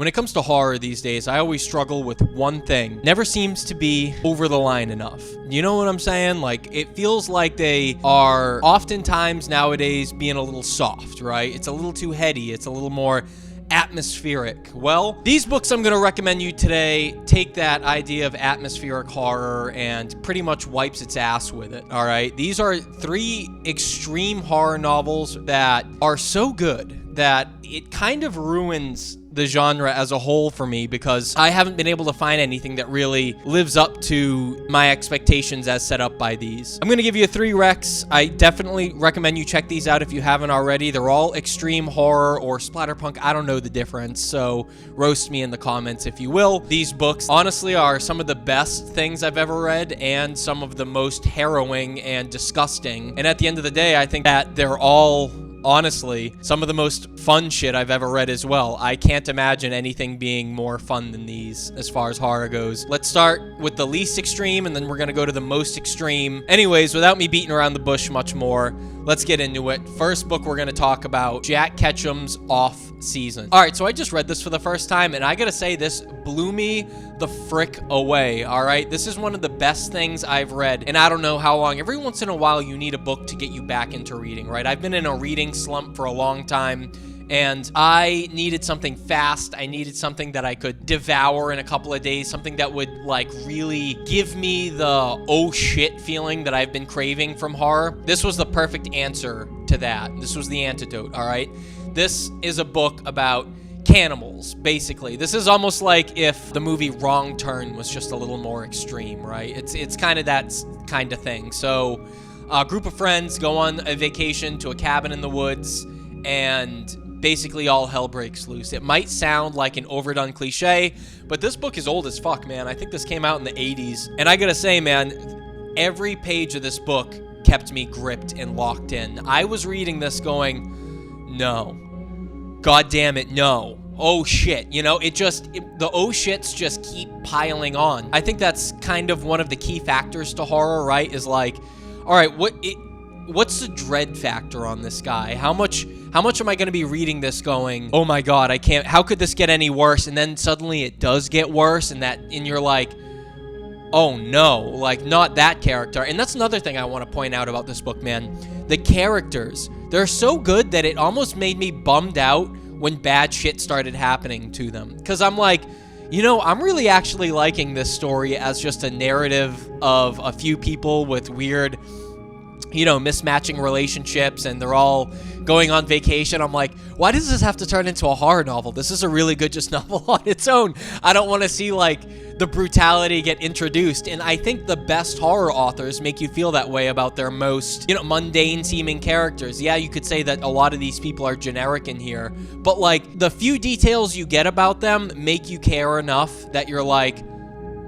When it comes to horror these days, I always struggle with one thing. Never seems to be over the line enough. You know what I'm saying? Like, it feels like they are oftentimes nowadays being a little soft, right? It's a little too heady. It's a little more atmospheric. Well, these books I'm going to recommend you today take that idea of atmospheric horror and pretty much wipes its ass with it, all right? These are 3 extreme horror novels that are so good that it kind of ruins the genre as a whole for me, because I haven't been able to find anything that really lives up to my expectations as set up by these. I'm going to give you 3 recs. I definitely recommend you check these out if you haven't already. They're all extreme horror or splatterpunk. I don't know the difference, so roast me in the comments if you will. These books honestly are some of the best things I've ever read and some of the most harrowing and disgusting. And at the end of the day, I think that they're all honestly some of the most fun shit I've ever read as well. I can't imagine anything being more fun than these as far as horror goes. Let's start with the least extreme and then we're gonna go to the most extreme. Anyways, without me beating around the bush much more, let's get into it. First book we're gonna talk about, Jack Ketchum's Off Season. All right, so I just read this for the first time and I gotta say this blew me the frick away, all right? This is one of the best things I've read and I don't know how long. Every once in a while you need a book to get you back into reading, right? I've been in a reading slump for a long time and I needed something fast. I needed something that I could devour in a couple of days, something that would like really give me the oh shit feeling that I've been craving from horror. This was the perfect answer to that. This was the antidote, all right? This is a book about cannibals, basically. This is almost like if the movie Wrong Turn was just a little more extreme, right? It's kind of that kind of thing. So a group of friends go on a vacation to a cabin in the woods and basically all hell breaks loose. It might sound like an overdone cliche, but this book is old as fuck, man. I think this came out in the 80s. And I gotta say, man, every page of this book kept me gripped and locked in. I was reading this going, no. God damn it, no. Oh shit. You know, the oh shits just keep piling on. I think that's kind of one of the key factors to horror, right? Is like, all right, what's the dread factor on this guy? How much am I going to be reading this going, oh my God, I can't, how could this get any worse? And then suddenly it does get worse and you're like, oh no, like not that character. And that's another thing I want to point out about this book, man. The characters, they're so good that it almost made me bummed out when bad shit started happening to them. Because I'm like, you know, I'm really actually liking this story as just a narrative of a few people with weird, you know, mismatching relationships and they're all going on vacation. I'm like, why does this have to turn into a horror novel? This is a really good just novel on its own. I don't want to see like the brutality get introduced. And I think the best horror authors make you feel that way about their most, you know, mundane seeming characters. Yeah, you could say that a lot of these people are generic in here, but like the few details you get about them make you care enough that you're like,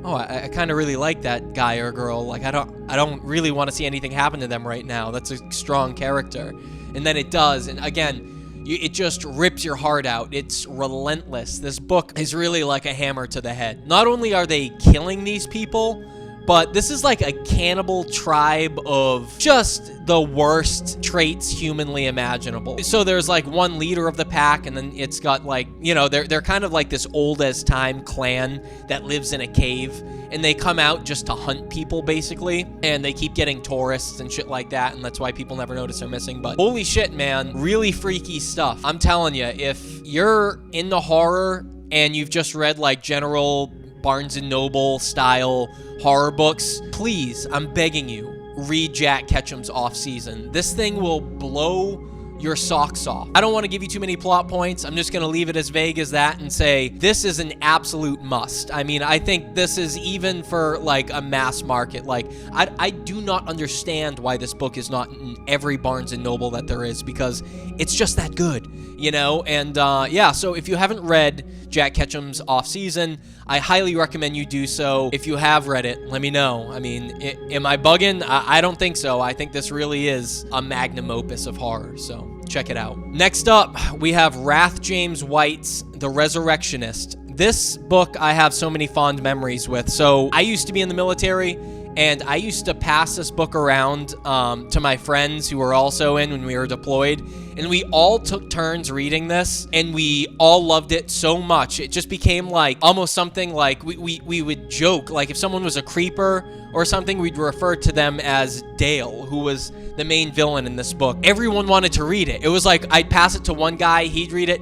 oh, I kind of really like that guy or girl. Like, I don't really want to see anything happen to them right now. That's a strong character. And then it does. And again, it just rips your heart out. It's relentless. This book is really like a hammer to the head. Not only are they killing these people, but this is like a cannibal tribe of just the worst traits humanly imaginable. So there's like one leader of the pack, and then it's got like, you know, they're kind of like this old as time clan that lives in a cave, and they come out just to hunt people basically, and they keep getting tourists and shit like that, and that's why people never notice they're missing. But holy shit, man, really freaky stuff. I'm telling you, if you're into horror and you've just read like general Barnes & Noble style horror books, please, I'm begging you, read Jack Ketchum's Off Season. This thing will blow your socks off. I don't want to give you too many plot points. I'm just going to leave it as vague as that and say this is an absolute must. I mean, I think this is even for like a mass market. Like, I do not understand why this book is not in every Barnes & Noble that there is, because it's just that good, you know? And yeah, so if you haven't read Jack Ketchum's Off Season, I highly recommend you do so. If you have read it, let me know. I mean, am I bugging? I don't think so. I think this really is a magnum opus of horror, so check it out. Next up, we have Wrath James White's The Resurrectionist. This book I have so many fond memories with. So I used to be in the military, And I used to pass this book around to my friends who were also in when we were deployed. And we all took turns reading this, and we all loved it so much. It just became like almost something like we would joke. Like if someone was a creeper or something, we'd refer to them as Dale, who was the main villain in this book. Everyone wanted to read it. It was like I'd pass it to one guy, he'd read it.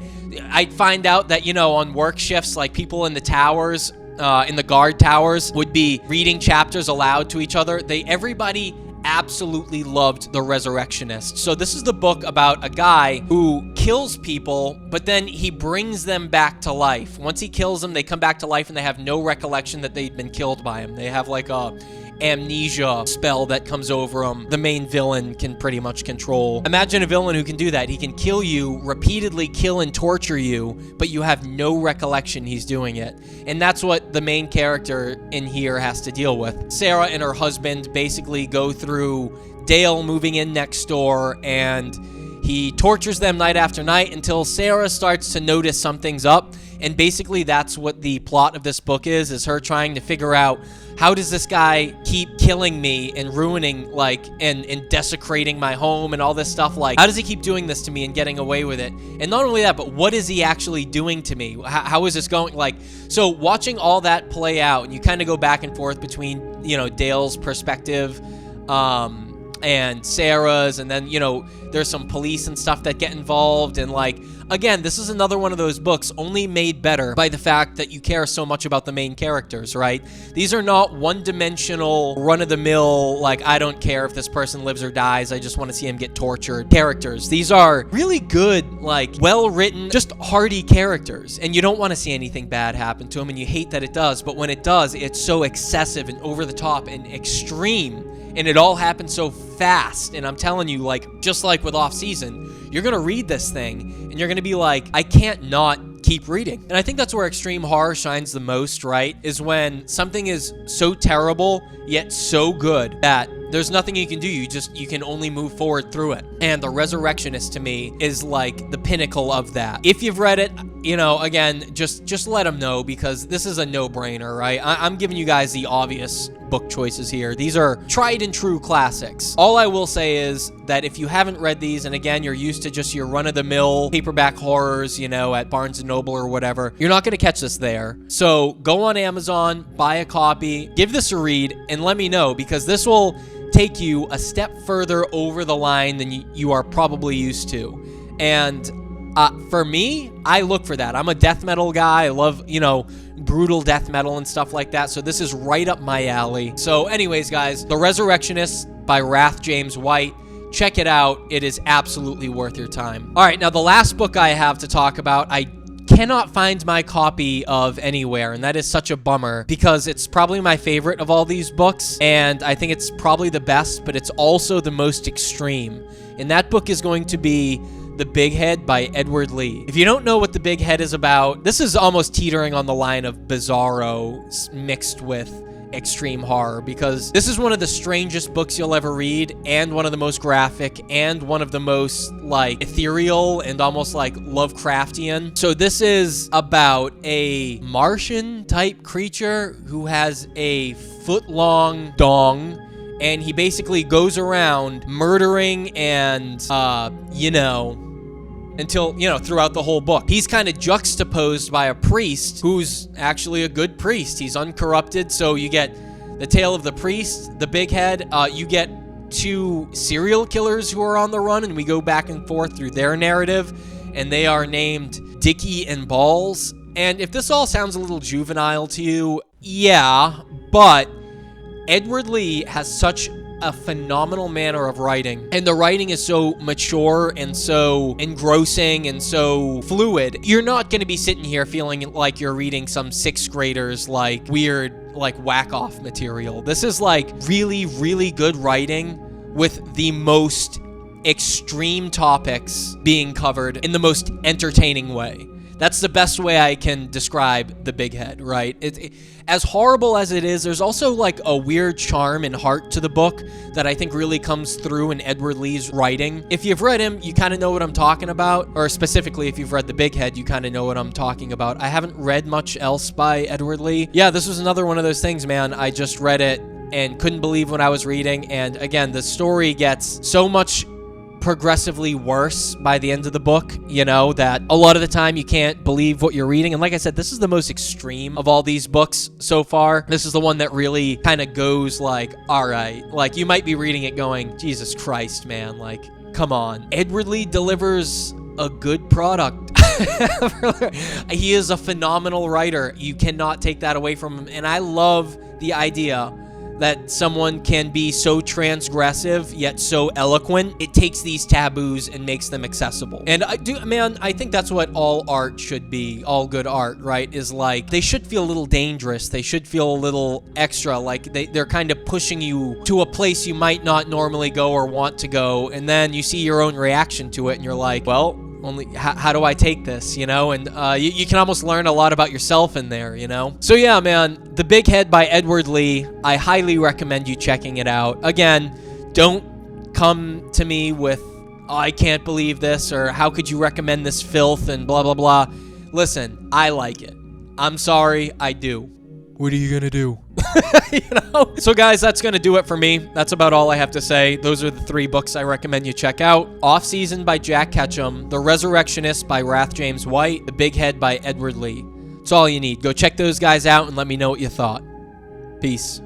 I'd find out that, on work shifts, like people in the towers, in the guard towers, would be reading chapters aloud to each other. Everybody absolutely loved The Resurrectionist. So this is the book about a guy who kills people, but then he brings them back to life. Once he kills them, they come back to life and they have no recollection that they'd been killed by him. They have like a amnesia spell that comes over them. The main villain can pretty much control. Imagine a villain who can do that. He can kill you, repeatedly kill and torture you, but you have no recollection he's doing it. And that's what the main character in here has to deal with. Sarah and her husband basically go through Dale moving in next door, and he tortures them night after night until Sarah starts to notice something's up. And basically that's what the plot of this book is her trying to figure out, how does this guy keep killing me and ruining, and desecrating my home and all this stuff? How does he keep doing this to me and getting away with it? And not only that, but what is he actually doing to me? How is this going? So watching all that play out, and you kind of go back and forth between, Dale's perspective, and Sarah's, and then, there's some police and stuff that get involved, and again, this is another one of those books only made better by the fact that you care so much about the main characters, right? These are not one-dimensional, run-of-the-mill, I don't care if this person lives or dies, I just want to see him get tortured characters. These are really good, well-written, just hearty characters, and you don't want to see anything bad happen to them, and you hate that it does, but when it does, it's so excessive and over the top and extreme, and it all happens so fast. And I'm telling you, just like with Off Season, you're gonna read this thing and you're gonna be like, I can't not keep reading. And I think that's where extreme horror shines the most, right? Is when something is so terrible yet so good that there's nothing you can do. You can only move forward through it. And The Resurrectionist to me is the pinnacle of that. If you've read it, again, just let them know, because this is a no-brainer, right? I'm giving you guys the obvious book choices here. These are tried and true classics. All I will say is that if you haven't read these, and again, you're used to just your run-of-the-mill paperback horrors, at Barnes & Noble or whatever, you're not going to catch this there. So go on Amazon, buy a copy, give this a read, and let me know, because this will take you a step further over the line than you are probably used to. And for me, I look for that. I'm a death metal guy. I love, brutal death metal and stuff like that. So this is right up my alley. So anyways, guys, The Resurrectionist by Wrath James White. Check it out. It is absolutely worth your time. All right, now the last book I have to talk about, I cannot find my copy of anywhere, and that is such a bummer, because it's probably my favorite of all these books, and I think it's probably the best, but it's also the most extreme. And that book is going to be The Big Head by Edward Lee. If you don't know what The Big Head is about, this is almost teetering on the line of bizarro mixed with extreme horror, because this is one of the strangest books you'll ever read, and one of the most graphic, and one of the most ethereal and almost Lovecraftian. So this is about a Martian type creature who has a foot-long dong, and he basically goes around murdering and until, throughout the whole book. He's kind of juxtaposed by a priest who's actually a good priest. He's uncorrupted, so you get the tale of the priest, the big head. You get two serial killers who are on the run, and we go back and forth through their narrative, and they are named Dickie and Balls. And if this all sounds a little juvenile to you, yeah, but Edward Lee has such a phenomenal manner of writing, and the writing is so mature and so engrossing and so fluid. You're not going to be sitting here feeling like you're reading some sixth graders weird whack-off material. This is really, really good writing with the most extreme topics being covered in the most entertaining way. That's the best way I can describe The Big Head, right? As horrible as it is, there's also a weird charm and heart to the book that I think really comes through in Edward Lee's writing. If you've read him, you kind of know what I'm talking about, or specifically if you've read The Big Head, you kind of know what I'm talking about. I haven't read much else by Edward Lee. Yeah, this was another one of those things, man. I just read it and couldn't believe what I was reading. And again, the story gets so much progressively worse by the end of the book, you know, that a lot of the time you can't believe what you're reading. And like I said, this is the most extreme of all these books so far. This is the one that really kind of goes like, all right, like you might be reading it going, Jesus Christ, man, like, come on. Edward Lee delivers a good product. He is a phenomenal writer. You cannot take that away from him. And I love the idea that someone can be so transgressive yet so eloquent. It takes these taboos and makes them accessible. And I think that's what all art should be. All good art, right? Is like, they should feel a little dangerous. They should feel a little extra, like they're kind of pushing you to a place you might not normally go or want to go. And then you see your own reaction to it and you're like, well, how do I take this, you know? And you can almost learn a lot about yourself in there, you know? So yeah, man, The Big Head by Edward Lee. I highly recommend you checking it out. Again, don't come to me with, oh, I can't believe this, or how could you recommend this filth and blah, blah, blah. Listen, I like it. I'm sorry, I do. What are you gonna do? You know? So guys, that's gonna do it for me. That's about all I have to say. Those are the 3 books I recommend you check out. Off Season by Jack Ketchum, The Resurrectionist by Wrath James White, The Big Head by Edward Lee. That's all you need. Go check those guys out and let me know what you thought. Peace.